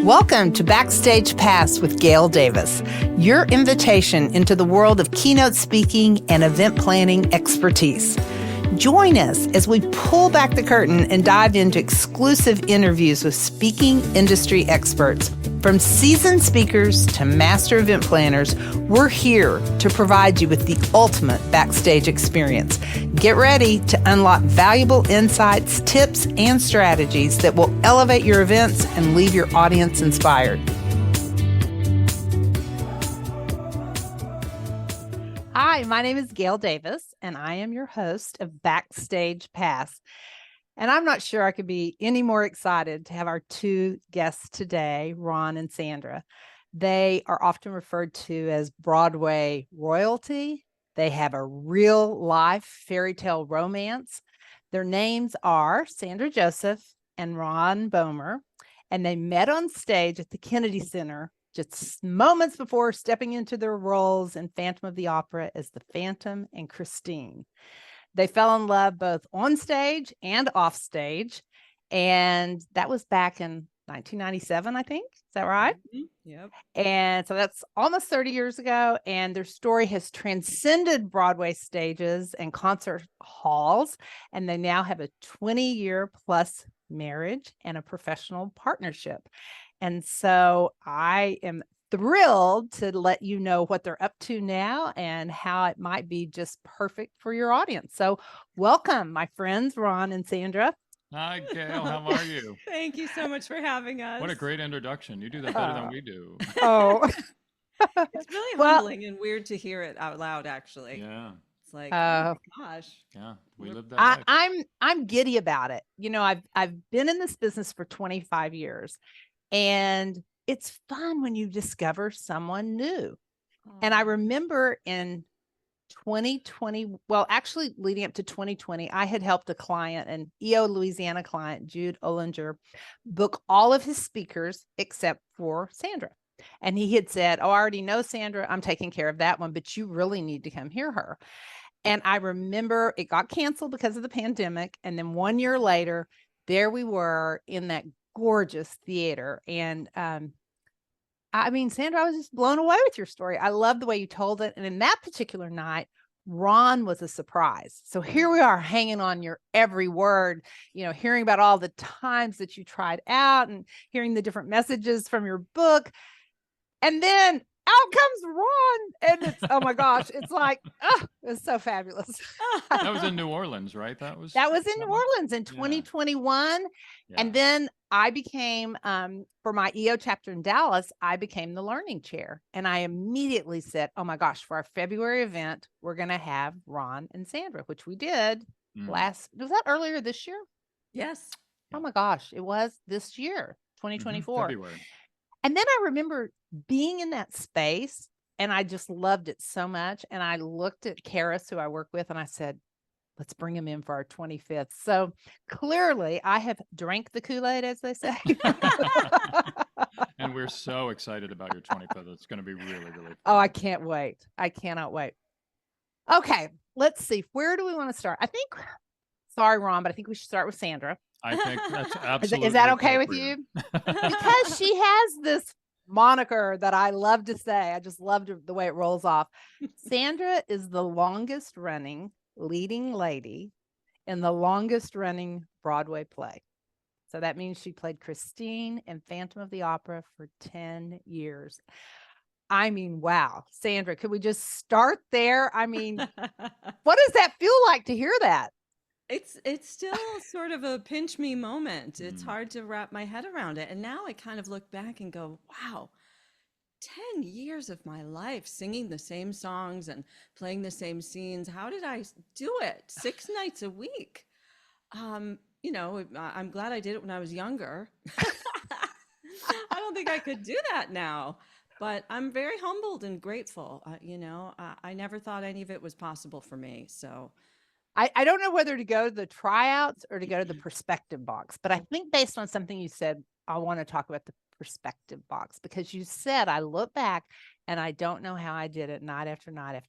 Welcome to Backstage Pass with Gail Davis, your invitation into the world of keynote speaking and event planning expertise. Join us as we pull back the curtain and dive into exclusive interviews with speaking industry experts. From seasoned speakers to master event planners, we're here to provide you with the ultimate backstage experience. Get ready to unlock valuable insights, tips, and strategies that will elevate your events and leave your audience inspired. Hi, my name is Gail Davis, and I am your host of Backstage Pass. And I'm not sure I could be any more excited to have our two guests today, Ron and Sandra. They are often referred to as Broadway royalty. They have a real life fairy tale romance. Their names are Sandra Joseph and Ron Bohmer, and they met on stage at the Kennedy Center just moments before stepping into their roles in Phantom of the Opera as the Phantom and Christine. They fell in love both on stage and off stage, and that was back in 1997, I think. Is that right? Mm-hmm. Yep. And so that's almost 30 years ago, and their story has transcended Broadway stages and concert halls, and they now have a 20-year plus marriage and a professional partnership. And so I am thrilled to let you know what they're up to now and how it might be just perfect for your audience. So welcome, my friends, Ron and Sandra. Hi, Gail. How are you? Thank you so much for having us. What a great introduction. You do that better than we do. Oh, It's really humbling and weird to hear it out loud, actually. Yeah. It's like, oh my gosh. Yeah, we live that life. I'm giddy about it. You know, I've been in this business for 25 years, and it's fun when you discover someone new. And I remember in 2020, well, actually leading up to 2020, I had helped a client, an EO Louisiana client, Jude Ollinger, book all of his speakers except for Sandra. And he had said, oh, I already know Sandra. I'm taking care of that one, but you really need to come hear her. And I remember it got canceled because of the pandemic. And then 1 year later, there we were in that gorgeous theater. And I mean, Sandra, I was just blown away with your story. I love the way you told it. And in that particular night, Ron was a surprise. So here we are hanging on your every word, you know, hearing about all the times that you tried out and hearing the different messages from your book. And then out comes Ron. And it's, oh my gosh, it's like, oh, it's so fabulous. That was in New Orleans, right? That was in New Orleans in 2021. Yeah. And then I became, for my EO chapter in Dallas, I became the learning chair. And I immediately said, oh my gosh, for our February event, we're going to have Ron and Sandra, which we did was that earlier this year? Yes. Oh my gosh, it was this year, 2024. February. And then I remember being in that space, and I just loved it so much. And I looked at Karis, who I work with, and I said, let's bring him in for our 25th. So clearly I have drank the Kool-Aid, as they say. And we're so excited about your 25th. It's going to be really, really fun. Oh, I can't wait. I cannot wait. Okay, let's see. Where do we want to start? Sorry, Ron, but I think we should start with Sandra. I think that's absolutely Is that okay with you? Because she has this moniker that I love to say. I just loved the way it rolls off. Sandra is the longest running leading lady in the longest running Broadway play. So that means she played Christine in Phantom of the Opera for 10 years. I mean, wow. Sandra, could we just start there? I mean, what does that feel like to hear that? It's still sort of a pinch me moment. It's hard to wrap my head around it. And now I kind of look back and go, wow, 10 years of my life singing the same songs and playing the same scenes. How did I do it 6 nights a week? You know, I'm glad I did it when I was younger. I don't think I could do that now, but I'm very humbled and grateful. You know, I never thought any of it was possible for me. So I don't know whether to go to the tryouts or to go to the perspective box, but I think based on something you said, I want to talk about the perspective box, because you said, I look back and I don't know how I did it night after night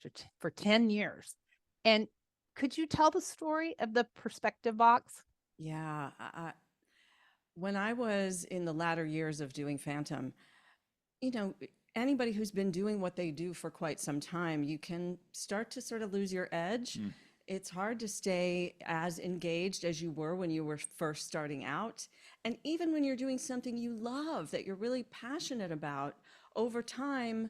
for 10 years. And could you tell the story of the perspective box? yeah, When I was in the latter years of doing Phantom, you know, anybody who's been doing what they do for quite some time, you can start to sort of lose your edge. Mm. It's hard to stay as engaged as you were when you were first starting out. And even when you're doing something you love, that you're really passionate about, over time,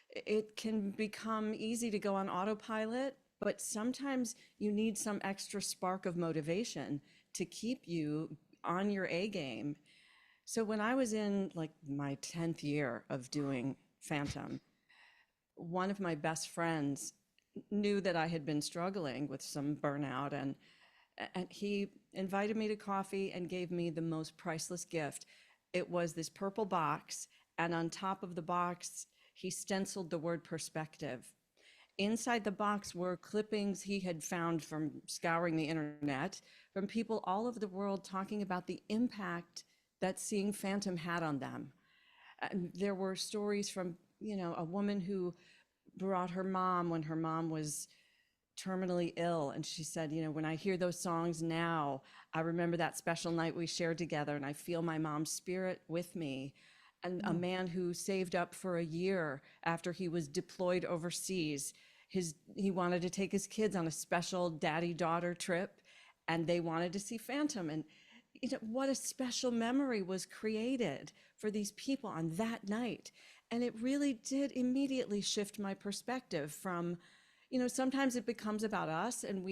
it can become easy to go on autopilot. But sometimes you need some extra spark of motivation to keep you on your A game. So when I was in like my 10th year of doing Phantom, one of my best friends knew that I had been struggling with some burnout, and he invited me to coffee and gave me the most priceless gift. It was this purple box, and on top of the box, he stenciled the word perspective. Inside the box were clippings he had found from scouring the internet from people all over the world talking about the impact that seeing Phantom had on them. And there were stories from, a woman who brought her mom when her mom was terminally ill. And she said, when I hear those songs now, I remember that special night we shared together and I feel my mom's spirit with me. And a man who saved up for a year after he was deployed overseas, he wanted to take his kids on a special daddy-daughter trip, and they wanted to see Phantom. And what a special memory was created for these people on that night. And it really did immediately shift my perspective from, sometimes it becomes about us, and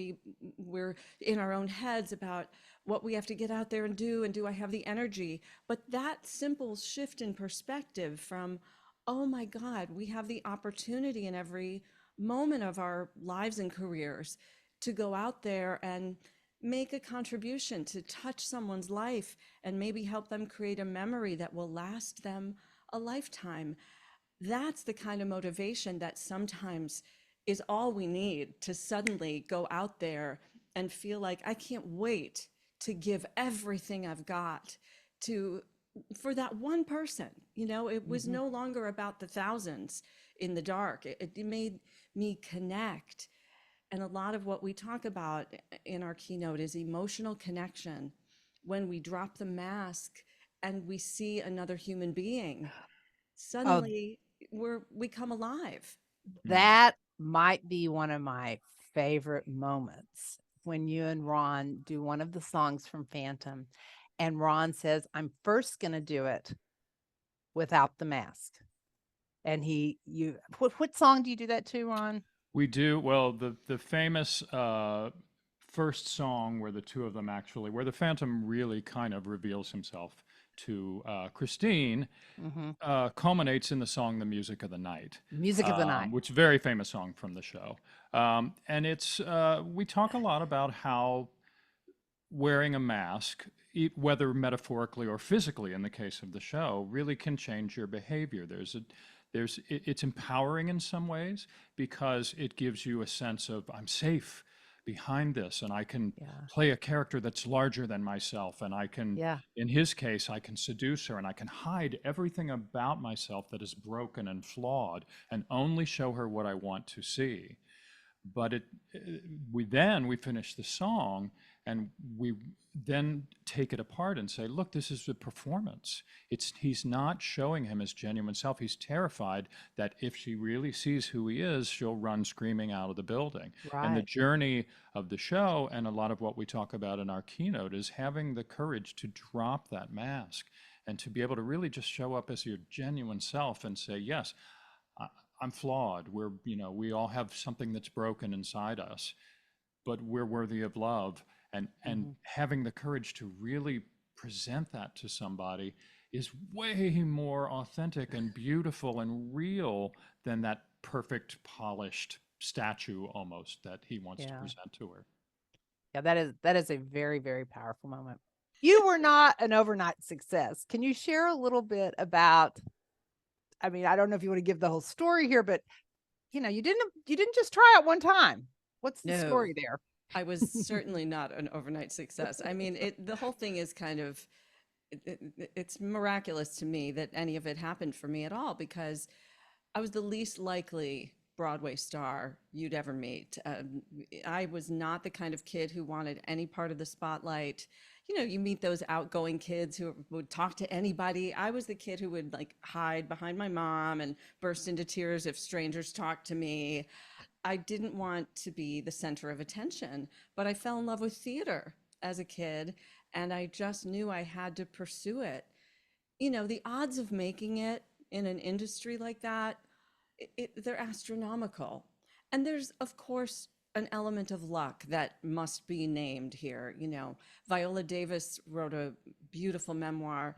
we're in our own heads about what we have to get out there and do I have the energy? But that simple shift in perspective from, oh my God, we have the opportunity in every moment of our lives and careers to go out there and make a contribution, to touch someone's life and maybe help them create a memory that will last them a lifetime. That's the kind of motivation that sometimes is all we need to suddenly go out there and feel like I can't wait to give everything I've got to for that one person. It was no longer about the thousands in the dark. It made me connect. And a lot of what we talk about in our keynote is emotional connection. When we drop the mask and we see another human being, Oh, suddenly we come alive. that might be one of my favorite moments when you and Ron do one of the songs from Phantom, and Ron says, "I'm first going to do it without the mask." And what song do you do that to, Ron? We do. Well, the famous first song where the two of them actually, where the Phantom really kind of reveals himself to Christine, Mm-hmm. culminates in the song "The Music of the Night," Music of the Night. which is a very famous song from the show. And it's we talk a lot about how wearing a mask, whether metaphorically or physically in the case of the show, really can change your behavior. It's empowering in some ways because it gives you a sense of I'm safe behind this, and I can Yeah. play a character that's larger than myself, and I can, Yeah. in his case, I can seduce her, and I can hide everything about myself that is broken and flawed, and only show her what I want to see. But we finish the song, and we then take it apart and say, look, this is a performance. He's not showing him his genuine self. He's terrified that if she really sees who he is, she'll run screaming out of the building. And the Right. journey of the show, and a lot of what we talk about in our keynote, is having the courage to drop that mask and to be able to really just show up as your genuine self and say, yes, I'm flawed. We all have something that's broken inside us, but we're worthy of love. And Mm-hmm. having the courage to really present that to somebody is way more authentic and beautiful and real than that perfect, polished statue almost that he wants to Yeah. present to her. Yeah, that is a very, very powerful moment. You were not an overnight success. Can you share a little bit about, I mean, I don't know if you want to give the whole story here, but you didn't just try it one time. What's the No, story there? I was certainly not an overnight success. I mean, the whole thing is kind of, it's miraculous to me that any of it happened for me at all, because I was the least likely Broadway star you'd ever meet. I was not the kind of kid who wanted any part of the spotlight. you meet those outgoing kids who would talk to anybody. I was the kid who would like hide behind my mom and burst into tears if strangers talked to me. I didn't want to be the center of attention, but I fell in love with theater as a kid, and I just knew I had to pursue it. The odds of making it in an industry like that, they're astronomical. And there's, of course, an element of luck that must be named here. Viola Davis wrote a beautiful memoir,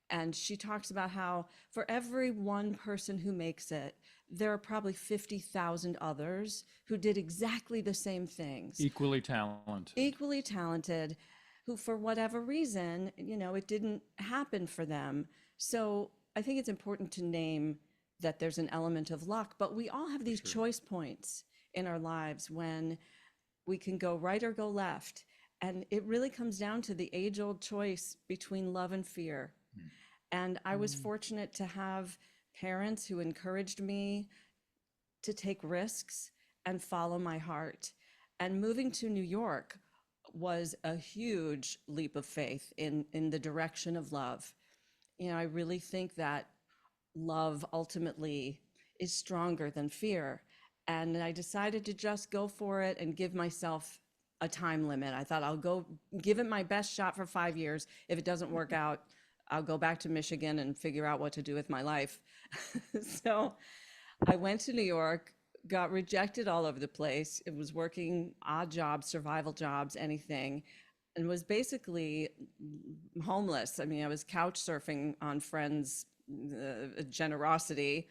and she talks about how for every one person who makes it, there are probably 50,000 others who did exactly the same things. Equally talented, who for whatever reason, it didn't happen for them. So I think it's important to name that there's an element of luck, but we all have these choice points in our lives when we can go right or go left. And it really comes down to the age-old choice between love and fear. And I was fortunate to have parents who encouraged me to take risks and follow my heart. And moving to New York was a huge leap of faith in the direction of love. I really think that love ultimately is stronger than fear. And I decided to just go for it and give myself a time limit. I thought I'll go give it my best shot for 5 years. If it doesn't work out, I'll go back to Michigan and figure out what to do with my life. So I went to New York, got rejected all over the place. It was working odd jobs, survival jobs, anything, and was basically homeless. I mean, I was couch surfing on friends' generosity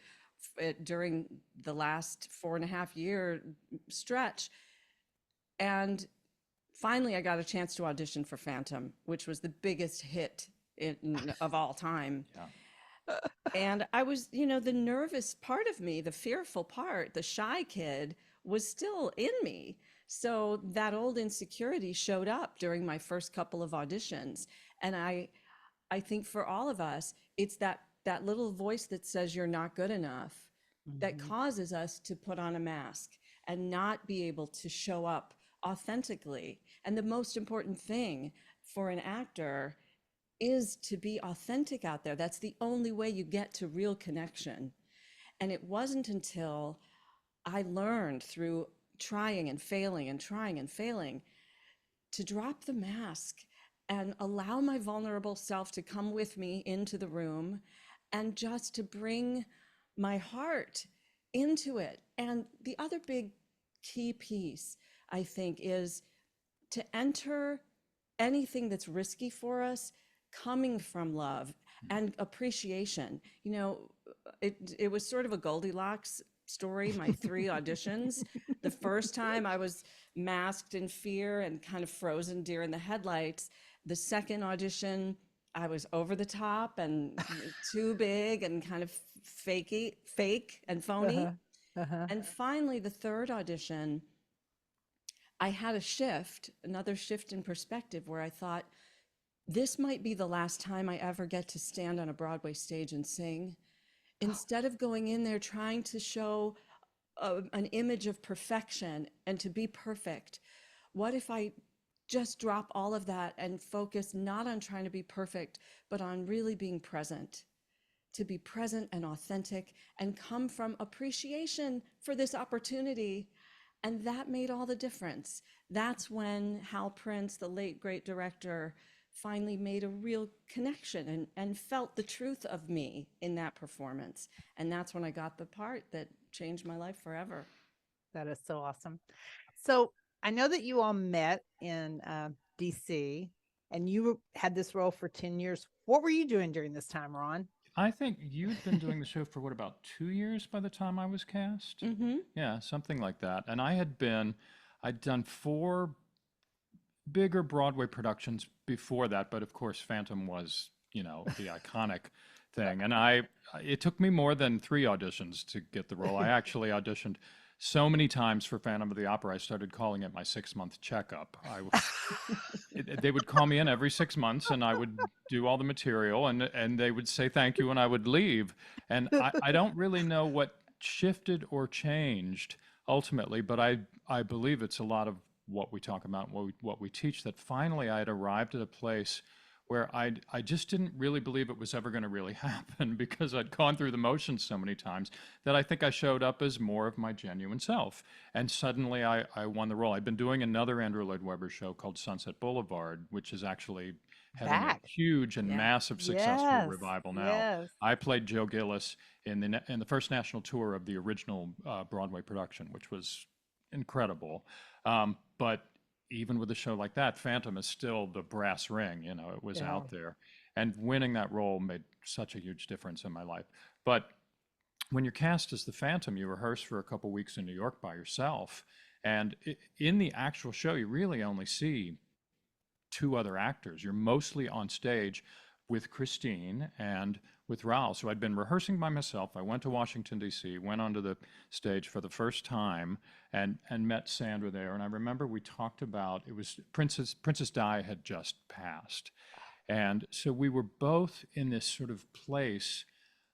during the last 4.5 year stretch. And finally, I got a chance to audition for Phantom, which was the biggest hit of all time. Yeah. And I was, the nervous part of me, the fearful part, the shy kid was still in me. So that old insecurity showed up during my first couple of auditions. And I think for all of us, it's that little voice that says you're not good enough that causes us to put on a mask and not be able to show up authentically. And the most important thing for an actor is to be authentic out there. That's the only way you get to real connection. And it wasn't until I learned through trying and failing and trying and failing to drop the mask and allow my vulnerable self to come with me into the room and just to bring my heart into it. And the other big key piece, I think, is to enter anything that's risky for us coming from love and appreciation. It was sort of a Goldilocks story, my 3 auditions. The first time I was masked in fear and kind of frozen deer in the headlights. The second audition, I was over the top and too big and kind of fake and phony. And finally, the third audition, I had another shift in perspective where I thought, this might be the last time I ever get to stand on a Broadway stage and sing. Instead of going in there trying to show an image of perfection and to be perfect, what if I just drop all of that and focus not on trying to be perfect, but on really being present, to be present and authentic and come from appreciation for this opportunity. And that made all the difference. That's when Hal Prince, the late great director, finally made a real connection and felt the truth of me in that performance. And that's when I got the part that changed my life forever. That is so awesome. So I know that you all met in DC and you had this role for 10 years. What were you doing during this time, Ron? I think you'd been doing the show for about 2 years by the time I was cast. Yeah, something like that. And I'd done 4 bigger Broadway productions before that, but of course Phantom was, the iconic thing. And it took me more than 3 auditions to get the role. I actually auditioned so many times for Phantom of the Opera, I started calling it my 6-month checkup. They would call me in every 6 months and I would do all the material and they would say thank you and I would leave. And I don't really know what shifted or changed ultimately, but I believe it's a lot of what we talk about, what we teach, that finally I had arrived at a place where I just didn't really believe it was ever going to really happen, because I'd gone through the motions so many times, that I think I showed up as more of my genuine self. And suddenly I won the role. I've been doing another Andrew Lloyd Webber show called Sunset Boulevard, which is actually having a Back. huge and Yeah. massive successful Yes. revival now. Yes. I played Joe Gillis in the first national tour of the original Broadway production, which was incredible. But even with a show like that, Phantom is still the brass ring. You know, it was Yeah. out there, and winning that role made such a huge difference in my life. But when you're cast as the Phantom, you rehearse for a couple weeks in New York by yourself, and in the actual show, you really only see two other actors. You're mostly on stage with Christine and with Raoul. So I'd been rehearsing by myself. I went to Washington, D.C., went onto the stage for the first time, and met Sandra there. And I remember we talked about, it was Princess Di had just passed. And so we were both in this sort of place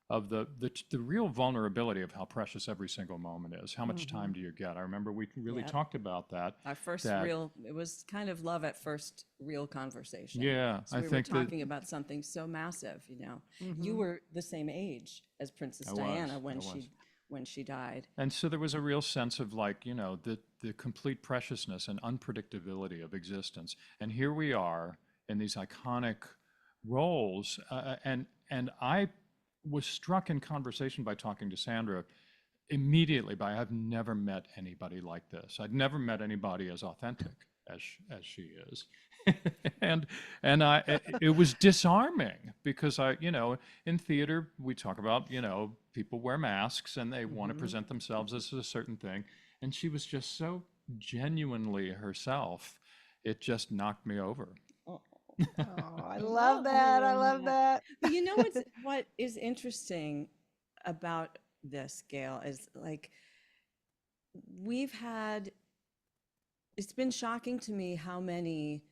of the real vulnerability of how precious every single moment is. How much time do you get? I remember we really Yep. talked about that. Our first that- real, it was kind of love at first real conversation. Yeah, So I we were think that talking about something so massive, you know. Mm-hmm. You were the same age as Princess I was, Diana I when was. she died. And so there was a real sense of, like, you know, the complete preciousness and unpredictability of existence. And here we are in these iconic roles. And I was struck in conversation by talking to Sandra immediately by, I've never met anybody like this. I'd never met anybody as authentic as she is. and it was disarming, because you know, in theater we talk about, you know, people wear masks and they want to present themselves as a certain thing, and she was just so genuinely herself. It just knocked me over. Oh, Oh, I love that. I love that. But you know what is interesting about this, Gail, is like it's been shocking to me how many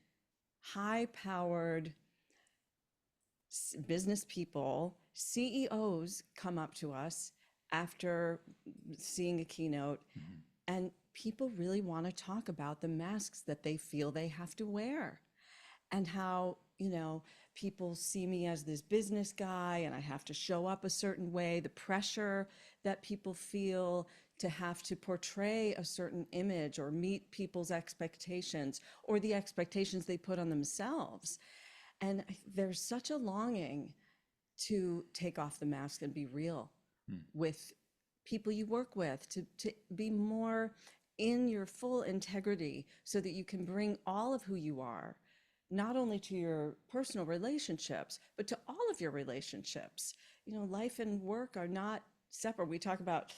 high-powered business people, CEOs, come up to us after seeing a keynote, and people really want to talk about the masks that they feel they have to wear, and how, you know, people see me as this business guy and I have to show up a certain way, the pressure that people feel to have to portray a certain image or meet people's expectations, or the expectations they put on themselves. And there's such a longing to take off the mask and be real with people you work with, to be more in your full integrity, so that you can bring all of who you are, not only to your personal relationships, but to all of your relationships. You know, life and work are not separate. We talk about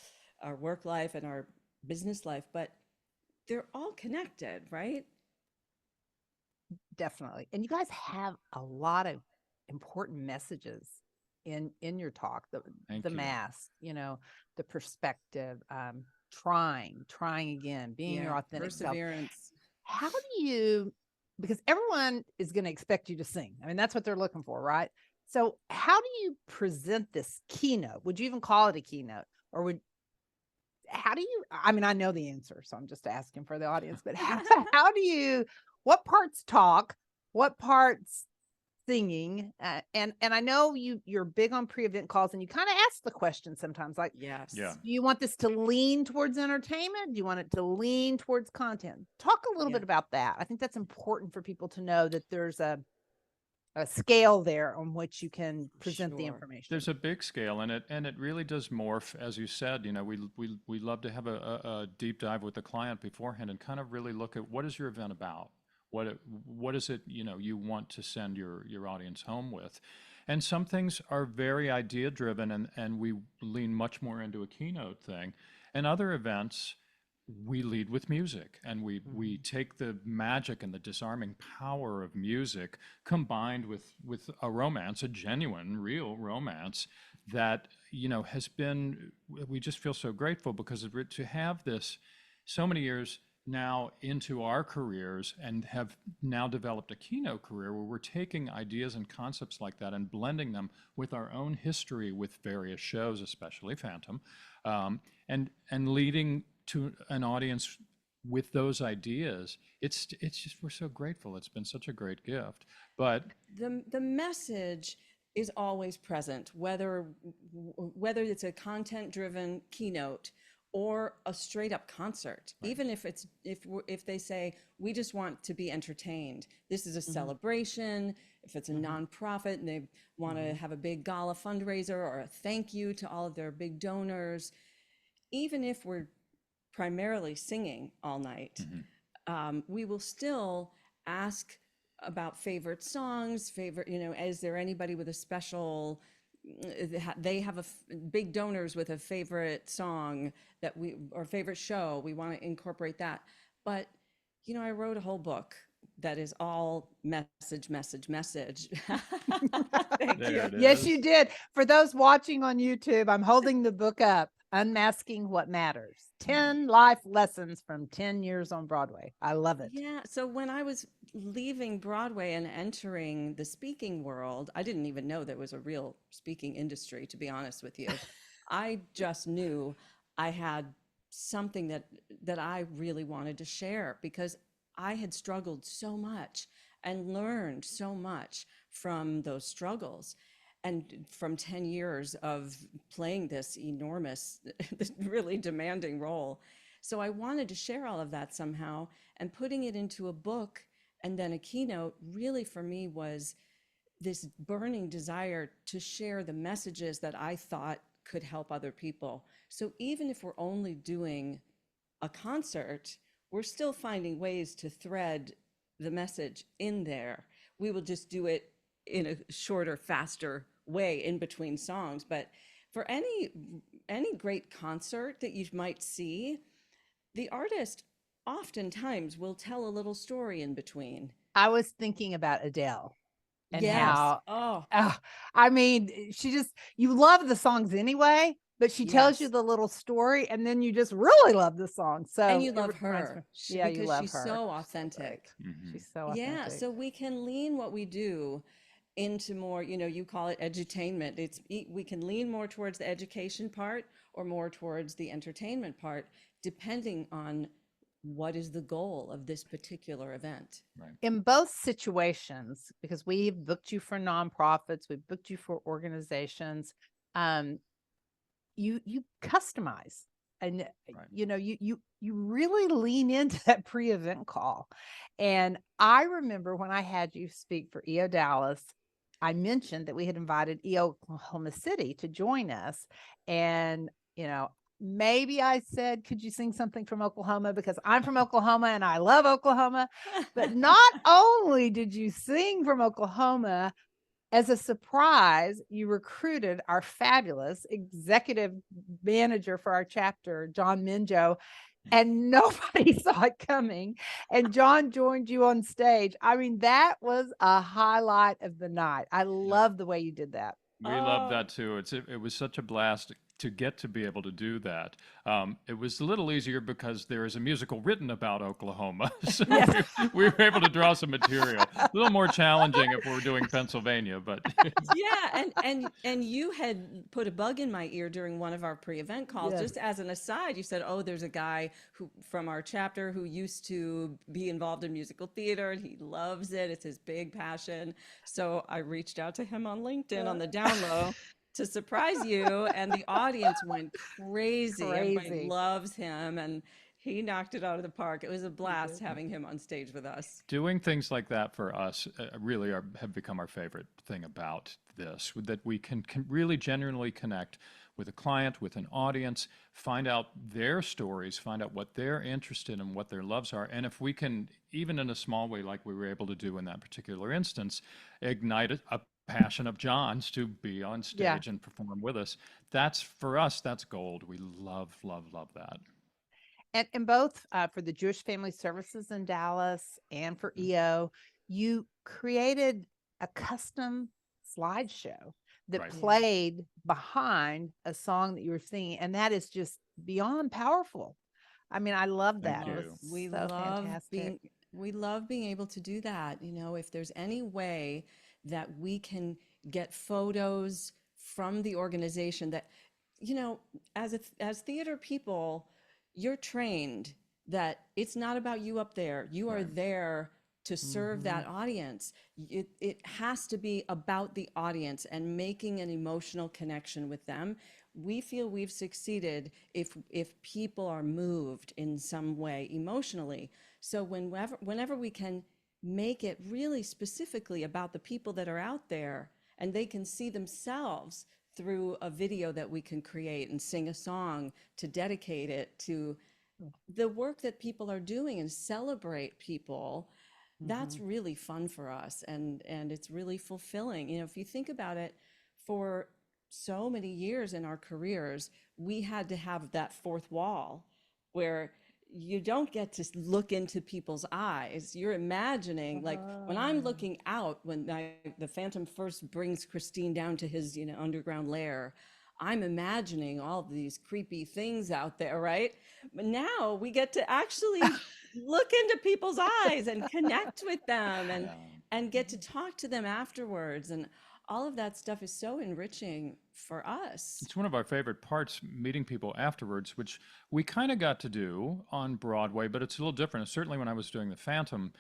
our work life and our business life, but they're all connected, right? Definitely. And you guys have a lot of important messages in your talk. Thank The you. mask, you know, the perspective, trying again, being your authentic self. Perseverance. How do you, because everyone is going to expect you to sing. I mean, that's what they're looking for, right? So how do you present this keynote? Would you even call it a keynote? Or how do you, I mean, I know the answer, so I'm just asking for the audience, but how do you, what parts talk, what parts singing? And I know you're big on pre-event calls, and you kind of ask the question sometimes, like, Yes. Yeah. do you want this to lean towards entertainment? Do you want it to lean towards content? Talk a little Yeah. bit about that. I think that's important for people to know, that there's a scale there on which you can present the Sure. information. There's a big scale, and it really does morph, as you said. You know, we love to have a deep dive with the client beforehand and kind of really look at, what is your event about? What is it, you know, you want to send your audience home with? And some things are very idea driven, and we lean much more into a keynote thing. And other events, we lead with music, and we take the magic and the disarming power of music, combined with a romance, a genuine, real romance that, you know, has been, we just feel so grateful, because to have this so many years now into our careers, and have now developed a keynote career where we're taking ideas and concepts like that and blending them with our own history with various shows, especially Phantom, and leading to an audience with those ideas, it's just, we're so grateful. It's been such a great gift. But The message is always present, whether it's a content driven keynote or a straight up concert. right. Even if they say we just want to be entertained, this is a celebration. If it's a nonprofit and they want to have a big gala fundraiser or a thank you to all of their big donors, even if we're primarily singing all night, we will still ask about favorite songs, is there anybody with a special, they have big donors with a favorite song or favorite show, we want to incorporate that. But, I wrote a whole book that is all message, message, message. Thank There you. it Yes, is. you did. For those watching on YouTube, I'm holding the book up, Unmasking What Matters, 10 life lessons from 10 years on Broadway. I love it. Yeah. So when I was leaving Broadway and entering the speaking world, I didn't even know there was a real speaking industry, to be honest with you. I just knew I had something that I really wanted to share because I had struggled so much and learned so much from those struggles and from 10 years of playing this enormous, this really demanding role. So I wanted to share all of that somehow, and putting it into a book and then a keynote really for me was this burning desire to share the messages that I thought could help other people. So even if we're only doing a concert, we're still finding ways to thread the message in there. We will just do it in a shorter, faster way in between songs. But for any great concert that you might see, the artist oftentimes will tell a little story in between. I was thinking about Adele and Yes. how, Oh, I mean, you love the songs anyway, but she tells you yes. the little story and then you just really love the song. And So you it love reminds me, her yeah, you because love she's her. so So great. authentic. She's so Yeah, authentic. so we can lean what we do into more, you call it edutainment. We can lean more towards the education part or more towards the entertainment part, depending on what is the goal of this particular event. Right. In both situations, because we've booked you for nonprofits, we've booked you for organizations, um, you customize and Right. you really lean into that pre-event call. And I remember when I had you speak for EO Dallas, I mentioned that we had invited EO Oklahoma City to join us. And maybe I said, could you sing something from Oklahoma, because I'm from Oklahoma and I love Oklahoma. But not only did you sing from Oklahoma, as a surprise, you recruited our fabulous executive manager for our chapter, John Minjo, and nobody saw it coming. And John joined you on stage. I mean, that was a highlight of the night. I Yep. love the way you did that. We love Oh, that too. It was such a blast to get to be able to do that. It was a little easier because there is a musical written about Oklahoma, so Yes. we were able to draw some material. A little more challenging if we're doing Pennsylvania, but yeah, and you had put a bug in my ear during one of our pre-event calls. Yes. Just as an aside, you said, "Oh, there's a guy who from our chapter who used to be involved in musical theater and he loves it. It's his big passion." So I reached out to him on LinkedIn on the down low to surprise you, and the audience went crazy. Everybody Crazy. loves him, and he knocked it out of the park. It was a blast did. having him on stage with us. doing things like that for us really have become our favorite thing about this, that we can really genuinely connect with a client, with an audience, find out their stories, find out what they're interested in, what their loves are. And if we can, even in a small way like we were able to do in that particular instance, ignite a passion of John's to be on Yeah. stage and perform with us, that's, for us, that's gold. We love, love, love that. And both for the Jewish Family Services in Dallas and for EO, you created a custom slideshow that Right. played behind a song that you were singing. And that is just beyond powerful. I mean, I love Thank that. It was you. We so love fantastic. being able to do that. If there's any way that we can get photos from the organization that, as theater people, you're trained that it's not about you up there. You are Right. there to serve Mm-hmm. that audience. It has to be about the audience and making an emotional connection with them. We feel we've succeeded if people are moved in some way emotionally. So whenever we can make it really specifically about the people that are out there, and they can see themselves through a video that we can create and sing a song to dedicate it to the work that people are doing and celebrate people, Mm-hmm. that's really fun for us, and it's really fulfilling. If you think about it, for so many years in our careers, we had to have that fourth wall where you don't get to look into people's eyes. You're imagining, like when I'm Oh. looking out, when the Phantom first brings Christine down to his, underground lair, I'm imagining all of these creepy things out there, right? But now we get to actually look into people's eyes and connect with them, and Yeah. get to talk to them afterwards, and all of that stuff is so enriching for us. It's one of our favorite parts, meeting people afterwards, which we kind of got to do on Broadway, but it's a little different. Certainly when I was doing The Phantom,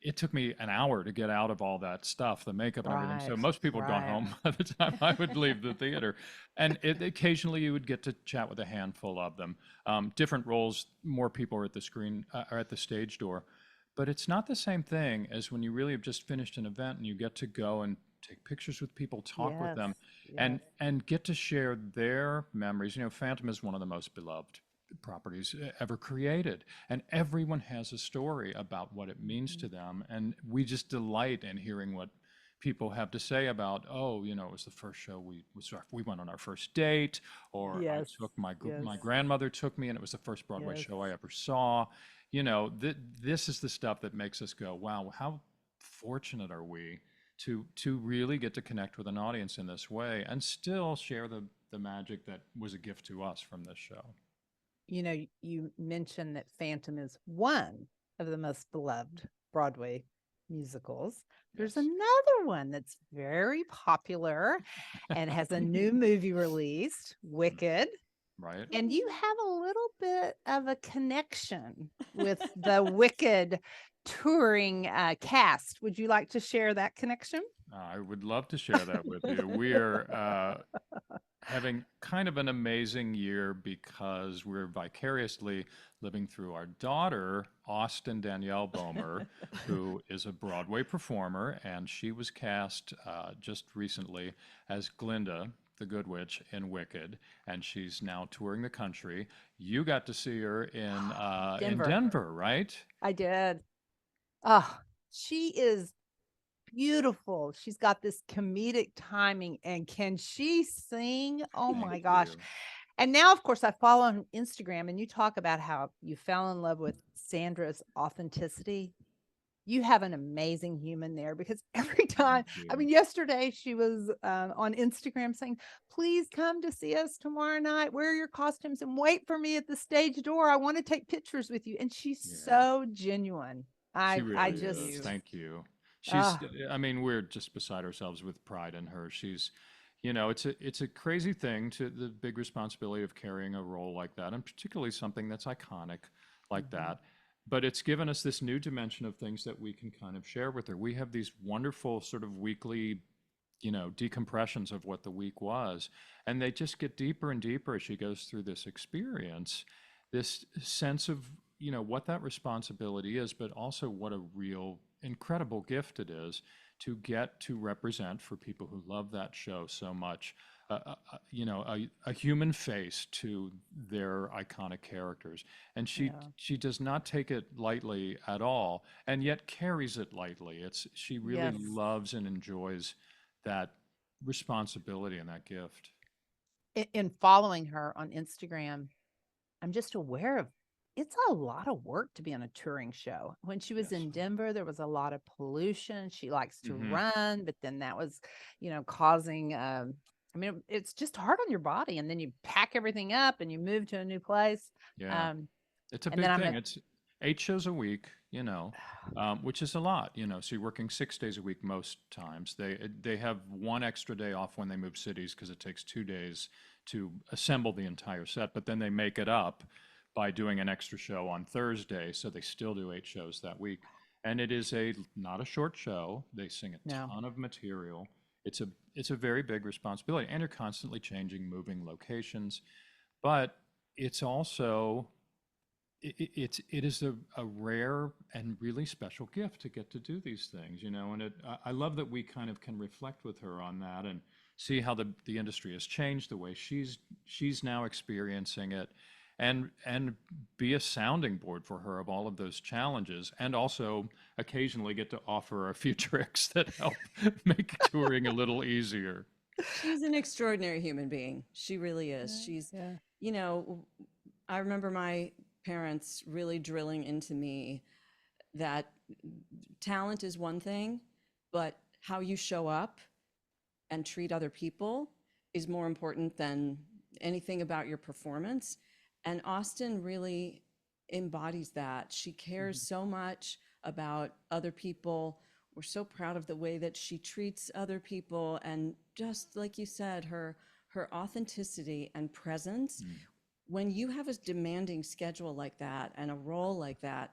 it took me an hour to get out of all that stuff, the makeup and everything. So Right. most people had gone Right. home by the time I would leave the theater. And occasionally you would get to chat with a handful of them. Different roles, more people are at the screen, are at the stage door. But it's not the same thing as when you really have just finished an event and you get to go and take pictures with people, talk with Yes. them, Yes. and get to share their memories. Phantom is one of the most beloved properties ever created, and everyone has a story about what it means Mhm. to them, and we just delight in hearing what people have to say about, oh, it was the first show we went on our first date, or I Yes. took Yes. my grandmother took me and it was the first Broadway Yes. show I ever saw. This is the stuff that makes us go, wow, how fortunate are we to really get to connect with an audience in this way and still share the magic that was a gift to us from this show. You mentioned that Phantom is one of the most beloved Broadway musicals. There's Yes. another one that's very popular and has a new movie released, Wicked. Right? And you have a little bit of a connection with the Wicked touring cast. Would you like to share that connection? I would love to share that with you. We're having kind of an amazing year because we're vicariously living through our daughter, Austin Danielle Bohmer, who is a Broadway performer, and she was cast just recently as Glinda, the Good Witch, in Wicked, and she's now touring the country. You got to see her in Denver. Denver, right? I did. Oh, she is beautiful. She's got this comedic timing, and can she sing? Oh Thank my gosh. you. And now, of course, I follow on Instagram, and you talk about how you fell in love with Sandra's authenticity. You have an amazing human there, because every time, Thank I you. mean, yesterday she was on Instagram saying, please come to see us tomorrow night, wear your costumes and wait for me at the stage door. I want to take pictures with you. And she's Yeah. so genuine. She I really Thank is. just, you. Thank you. She's, ah, I mean, we're just beside ourselves with pride in her. It's a crazy thing, to the big responsibility of carrying a role like that, and particularly something that's iconic like mhm. that. But it's given us this new dimension of things that we can kind of share with her. We have these wonderful sort of weekly, decompressions of what the week was, and they just get deeper and deeper as she goes through this experience, this sense of, what that responsibility is, but also what a real incredible gift it is to get to represent, for people who love that show so much, a human face to their iconic characters. And she Yeah. she does not take it lightly at all, and yet carries it lightly. She really Yes. loves and enjoys that responsibility and that gift. In following her on Instagram, I'm just aware of, it's a lot of work to be on a touring show. When she was Yes. in Denver, there was a lot of pollution. She likes to Hmm. run, but then that was, causing, I mean, it's just hard on your body. And then you pack everything up and you move to a new place. Yeah. Um, It's a and then big I'm thing. at, It's 8 shows a week, which is a lot, So you're working 6 days a week most times. They have one extra day off when they move cities because it takes 2 days to assemble the entire set, but then they make it up by doing an extra show on Thursday, so they still do 8 shows that week. And it is not a short show. They sing a No. ton of material. It's a very big responsibility, and you're constantly changing, moving locations. But it's also it is a rare and really special gift to get to do these things, and I love that we kind of can reflect with her on that and see how the industry has changed, the way she's now experiencing it, and be a sounding board for her of all of those challenges, and also occasionally get to offer a few tricks that help make touring a little easier. She's an extraordinary human being. She really is. She's, Yeah. you know, I remember my parents really drilling into me that talent is one thing, but how you show up and treat other people is more important than anything about your performance. And Austin really embodies that. She cares so much about other people. We're so proud of the way that she treats other people. And just like you said, her authenticity and presence. When you have a demanding schedule like that and a role like that,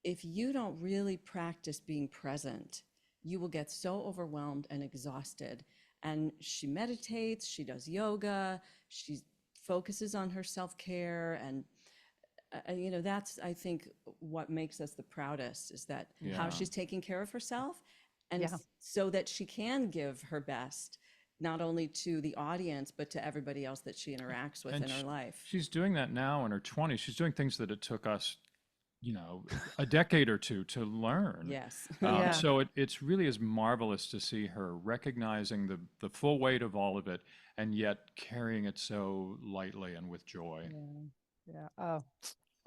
if you don't really practice being present, you will get so overwhelmed and exhausted. And she meditates, she does yoga, she focuses on her self-care. And that's, I think, what makes us the proudest, is that how Yeah. she's taking care of herself, and Yeah. so that she can give her best, not only to the audience, but to everybody else that she interacts with And in her life. she's doing that now in her 20s. She's doing things that it took us, a decade or two to learn. Yes. Yeah. So it's really is marvelous to see her recognizing the full weight of all of it, and yet carrying it so lightly and with joy. Yeah. Oh,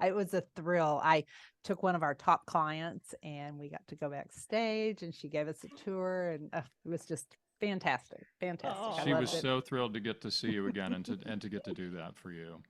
it was a thrill. I took one of our top clients and we got to go backstage and she gave us a tour, and it was just fantastic. Fantastic. Oh. I She was loved it. so thrilled to get to see you again and to get to do that for you.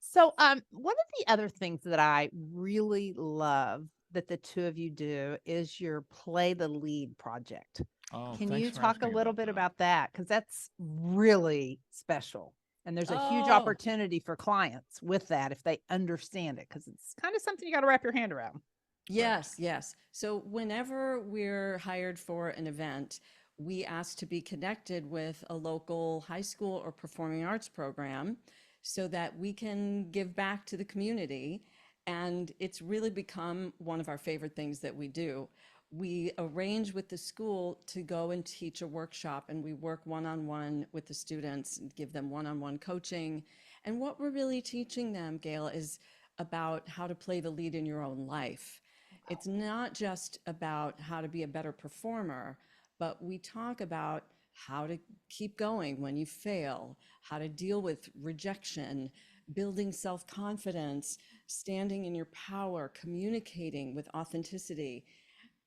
So, one of the other things that I really love that the two of you do is your Play the Lead project. Oh, Can thanks you for talk a asking little about bit that. about that? Because that's really special. And there's a huge Oh, opportunity for clients with that if they understand it, because it's kind of something you got to wrap your hand around. yes, yes. So whenever we're hired for an event, we ask to be connected with a local high school or performing arts program so that we can give back to the community. And it's really become one of our favorite things that we do. We arrange with the school to go and teach a workshop, and we work one-on-one with the students and give them one-on-one coaching. And what we're really teaching them, Gail, is about how to play the lead in your own life. It's not just about how to be a better performer, but we talk about how to keep going when you fail, how to deal with rejection, building self-confidence, standing in your power, communicating with authenticity.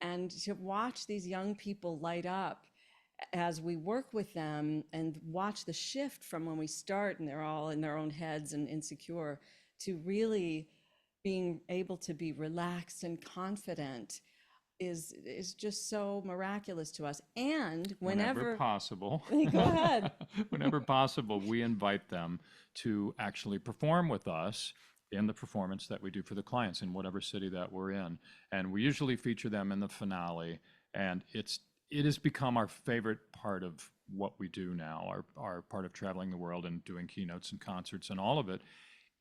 And to watch these young people light up as we work with them and watch the shift from when we start and they're all in their own heads and insecure, to really being able to be relaxed and confident is just so miraculous to us. And whenever possible, go ahead. whenever possible, we invite them to actually perform with us in the performance that we do for the clients in whatever city that we're in. And we usually feature them in the finale. And it has become our favorite part of what we do now, our part of traveling the world and doing keynotes and concerts, and all of it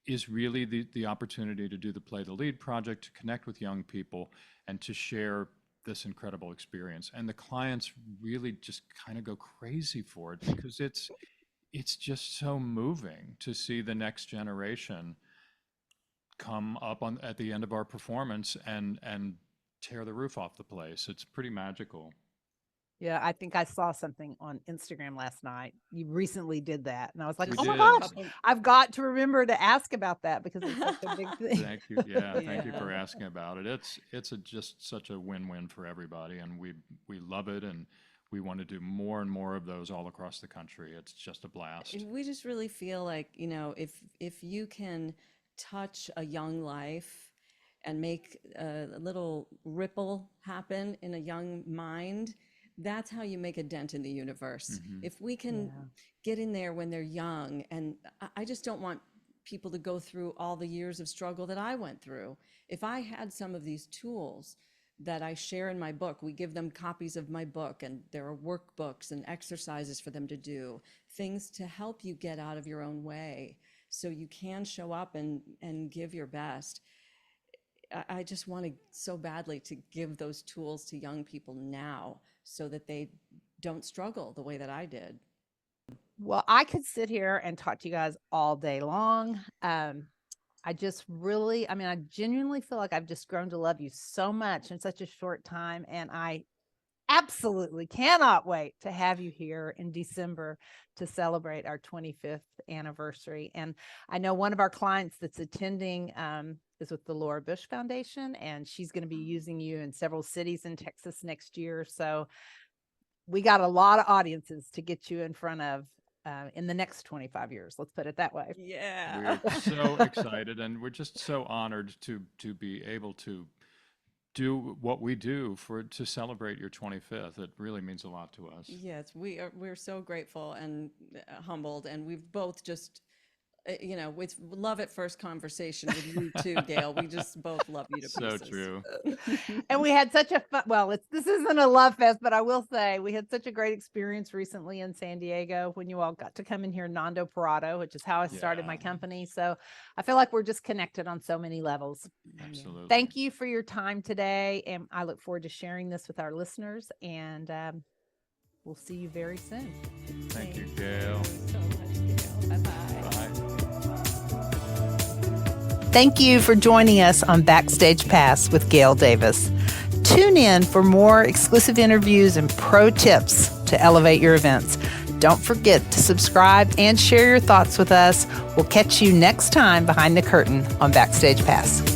is really the opportunity to do the Play the Lead project, to connect with young people and to share this incredible experience. And the clients really just kind of go crazy for it, because it's just so moving to see the next generation come up at the end of our performance and tear the roof off the place. It's pretty magical. Yeah, I think I saw something on Instagram last night. You recently did that. And I was like, We oh my did. gosh, I've got to remember to ask about that because it's such a big thing. Thank you. Yeah, thank you for Yeah. asking about it. It's just such a win-win for everybody, and we love it, and we want to do more and more of those all across the country. It's just a blast. We just really feel like, if you can touch a young life and make a little ripple happen in a young mind, that's how you make a dent in the universe. Mhm. If we can Yeah. get in there when they're young, and I just don't want people to go through all the years of struggle that I went through. If I had some of these tools that I share in my book, we give them copies of my book, and there are workbooks and exercises for them to do, things to help you get out of your own way so you can show up and give your best. I just want to so badly to give those tools to young people now so that they don't struggle the way that I did. Well, I could sit here and talk to you guys all day long. I genuinely feel like I've just grown to love you so much in such a short time. And I absolutely cannot wait to have you here in December to celebrate our 25th anniversary. And I know one of our clients that's attending is with the Laura Bush Foundation, and she's going to be using you in several cities in Texas next year. So we got a lot of audiences to get you in front of in the next 25 years. Let's put it that way. Yeah. We're so excited, and we're just so honored to be able to do what we do to celebrate your 25th. It really means a lot to us. Yes, we're so grateful and humbled, and we've both just with love at first conversation with you too, Gail. We just both love you to pieces. So true. And we had such a fun, this isn't a love fest, but I will say we had such a great experience recently in San Diego when you all got to come in here, Nando Parado, which is how I started my company. So I feel like we're just connected on so many levels. Absolutely. Thank you for your time today. And I look forward to sharing this with our listeners, and we'll see you very soon. Thank you, Gail. So much, Gail. Bye-bye. Bye. Thank you for joining us on Backstage Pass with Gail Davis. Tune in for more exclusive interviews and pro tips to elevate your events. Don't forget to subscribe and share your thoughts with us. We'll catch you next time behind the curtain on Backstage Pass.